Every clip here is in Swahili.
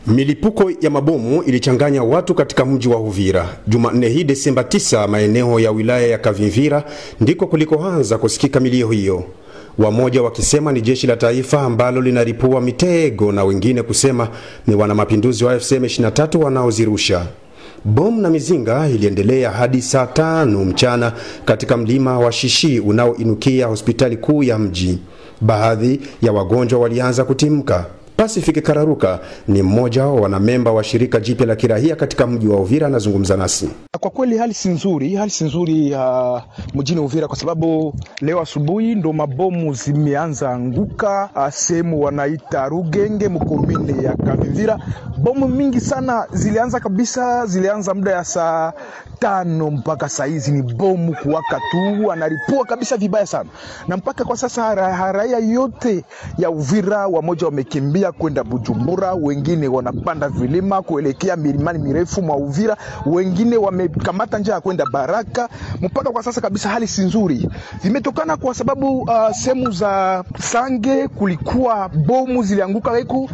Milipuko ya mabomu ilichanganya watu katika mji wa Uvira. Jumanne hii Desemba 9, maeneo ya wilaya ya Kavimvira ndiko kulikoanza kusikika milio hiyo. Wamoja wakisema ni jeshi la taifa ambalo linaripua mitego na wengine kusema ni wanamapinduzi wa AFC M23 wanaozirusha. Bomu na mizinga iliendelea hadi saa 5 mchana katika mlima wa Shishi unaoinukia hospitali kuu ya mji. Baadhi ya wagonjwa walianza kutimka. Pacific Kararuka ni mmoja wa wanamemba wa shirika jipya la kirahia katika mji wa Uvira, anazungumza nasi. Kwa kweli hali si nzuri mjini Uvira, kwa sababu leo asubuhi ndo mabomu zimeanza anguka sehemu wanaita Rugenge mkomine ya Kavimvira. Bomu mingi sana zilianza muda ya saa 5 mpaka saa hizi ni bomu kuwaka tu, analipua kabisa vibaya sana. Na mpaka kwa sasa raia yote ya Uvira wamoja wamekimbia kwenda Bujumbura, wengine wanapanda vilima kuelekea milimani mirefu mwa Uvira, wengine wamekamata njia ya kwenda Baraka. Mpaka kwa sasa kabisa hali si nzuri. Vimetokana kwa sababu sehemu za Sange kulikuwa bomu zilianguka huko,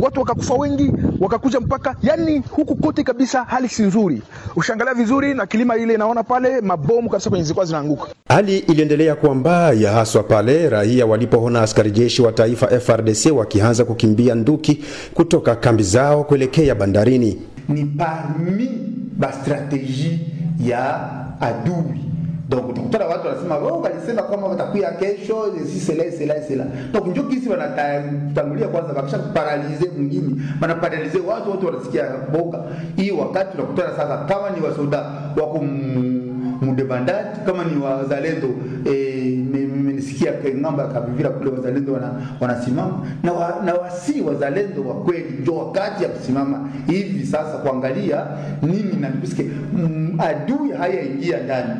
watu wakakufa wengi, wakakuja mpaka, yani huku kote kabisa hali si nzuri. Ushangalia vizuri na kilima ile naona pale mabomu kabisa kwenye zilikuwa zinaanguka. Hali iliendelea kuwa mbaya haswa pale raia walipoona askari jeshi wa taifa FRDC wakianza kukimbia nduki kutoka kambi zao kuelekea bandarini. Ni parmi ba strategie ya adui. Donc utakutana watu wanasema walisema kama watakuya kesho, si cela. Donc njoo kisi wanatangulia kwanza bakisha paralize mwingine. Wanaparalize watu wote wanasikia boga. Hii wakati tunakutana sasa kama ni wasoda wako mudebandati, kama ni wazalendo nimesikia ngamba Kavimvira kule wazalendo wanasimama na wasi wazalendo wa kweli ndio wakati ya kusimama hivi sasa kuangalia nini na nikusikie adui hayaingia ndani.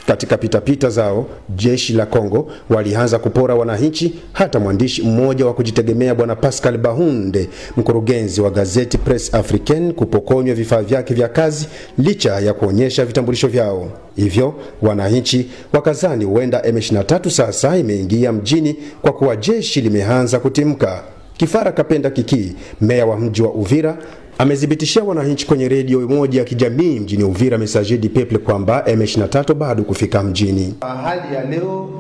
Katika pitapita zao, jeshi la Kongo walianza kupora wananchi. Hata mwandishi mmoja wa kujitegemea bwana Pascal Bahunde, mkurugenzi wa gazeti Presse Africaine, kupokonywa vifaa vyake vya kazi licha ya kuonyesha vitambulisho vyao. Hivyo wananchi wakazani huenda M23 sasa imeingia mjini kwa kuwa jeshi limeanza kutimka. Kifara Kapenda Kiki, meya wa mji wa Uvira, amezibitishia wananchi kwenye redio moja ya kijamii mjini Uvira Messager du Peuple kwamba M23 bado kufika mjini. Hali ya leo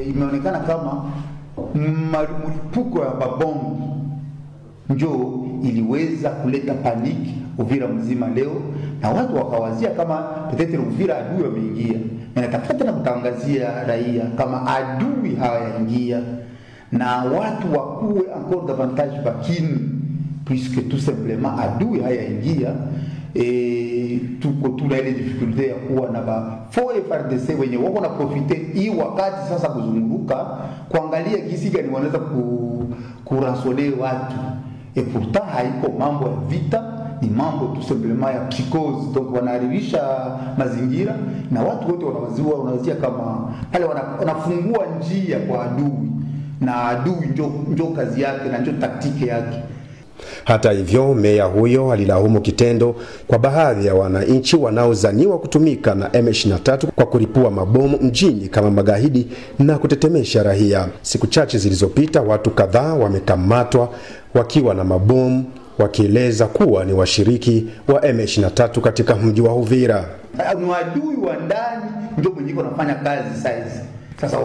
imeonekana kama mlipuko ya mabomu njoo iliweza kuleta paniki Uvira mzima leo, na watu wakawazia kama peut-être Uvira adui wameingia. Na natafuta na kutangazia raia kama adui hawaingia na watu wakuwe encore davantage bakini, puisque tout simplement adui hayaingia. Tuko tuna ile difficulté ya kuwa na ba faux FRDC wenye wako na profiter hii wakati sasa kuzunguka kuangalia gisi gani wanaweza kuransole watu. Et pourtant haiko mambo ya vita, ni mambo tout simplement ya psychose. Donc wanaharibisha mazingira na watu wote wanawazia kama pale wanafungua njia kwa adui, na adui ndio kazi yake na ndio taktiki yake. Hata hivyo, meya huyo alilaumu kitendo kwa baadhi ya wananchi wanaozaniwa kutumika na M23 kwa kulipua mabomu mjini kama magaidi na kutetemesha raia. Siku chache zilizopita watu kadhaa wamekamatwa wakiwa na mabomu, wakieleza kuwa ni washiriki wa M23 katika mji wa Uvira. Ni adui wa ndani ndio mwenye wanafanya kazi saizi. Sasa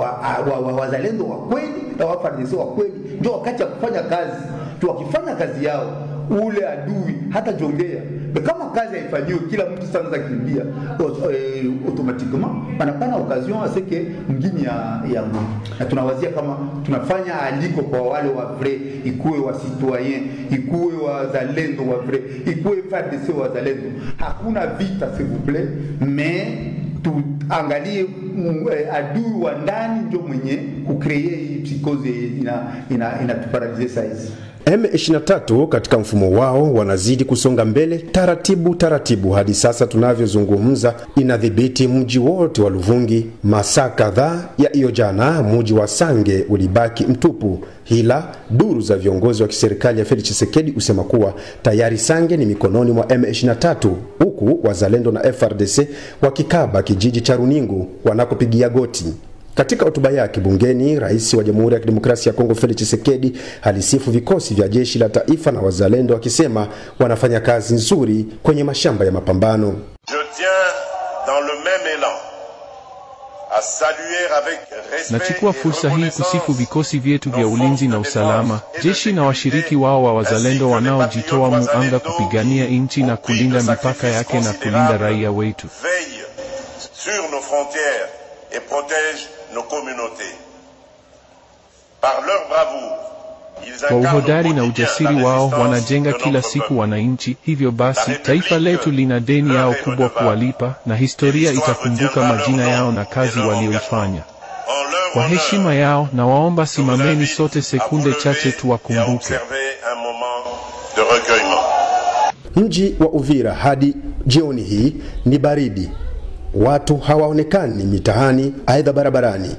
wazalendo wa kweli na wafanyakazi wa kweli ndio wakati ya kufanya kazi. Tu wakifanya kazi yao ule adui hata jongea. Kama kazi haifanywi kila mtu sasa kimbia automatiquement panapana occasion aseke mngine ya na tunawazia kama tunafanya aliko kwa wale wa vrai, ikuwe wa citoyen, ikuwe wazalendo wa vrai, ikuwe FARDC wazalendo. Hakuna vita s'il vous plaît, mais tuangalie adui wa ndani ndio mwenye kucreate hii psychose inatuparalize saizi. M23 katika mfumo wao wanazidi kusonga mbele taratibu hadi sasa tunavyozungumza inadhibiti mji wote wa Luvungi. Masaa kadhaa ya hiyo jana mji wa Sange ulibaki mtupu, ila duru za viongozi wa kiserikali ya Felix Tshisekedi usema kuwa tayari Sange ni mikononi mwa M23, huku wazalendo na FRDC wakikaba kijiji cha Runingu wanakopigia goti. Katika hotuba yake bungeni, Rais wa Jamhuri ya Kidemokrasia ya Kongo Felix Tshisekedi alisifu vikosi vya jeshi la taifa na wazalendo akisema wanafanya kazi nzuri kwenye mashamba ya mapambano. Je tiens dans le même élan à saluer avec respect. Nachukua fursa hii kusifu vikosi vyetu vya ulinzi na usalama, jeshi na washiriki wao wa wazalendo wanaojitoa muanga kupigania nchi na kulinda mipaka yake na kulinda raia wetu. Veille sur nos frontières et protège nos communautés. Par leur bravoure, kwa uhodari na ujasiri wao wanajenga kila siku wananchi. Hivyo basi, taifa letu lina deni yao kubwa kuwalipa, na historia itakumbuka majina yao na kazi walioifanya. Kwa heshima yao, na waomba simameni sote sekunde chache tuwakumbuke. Mji wa Uvira hadi jioni hii ni baridi. Watu hawaonekani mitaani aidha barabarani.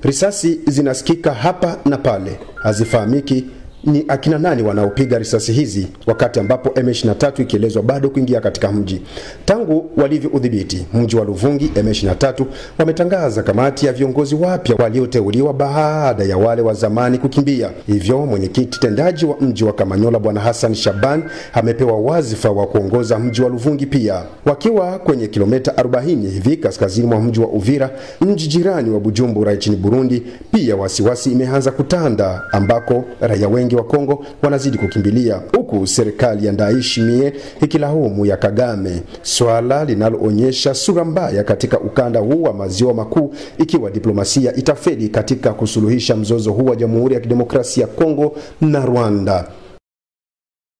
Risasi zinasikika hapa na pale. Hazifahamiki ni akina nani wanaopiga risasi hizi, wakati ambapo M23 ikielezwa bado kuingia katika mji. Tangu walivyoudhibiti mji wa Luvungi, M23 wametangaza kamati ya viongozi wapya walioteuliwa baada ya wale wa zamani kukimbia. Hivyo mwenyekiti tendaji wa mji wa Kamanyola Bwana Hassan Shaban amepewa wazifa wa kuongoza mji wa Luvungi pia. Wakiwa kwenye kilomita 40 hivi kaskazini mwa mji wa Uvira, mji jirani wa Bujumbura nchini Burundi, pia wasiwasi imeanza kutanda ambako raia wengi wa Kongo wanazidi kukimbilia, huku serikali ya Ndayishimiye ikilaumu ya Kagame, swala linaloonyesha sura mbaya katika ukanda huu wa maziwa makuu ikiwa diplomasia itafeli katika kusuluhisha mzozo huu wa Jamhuri ya Kidemokrasia ya Kongo na Rwanda.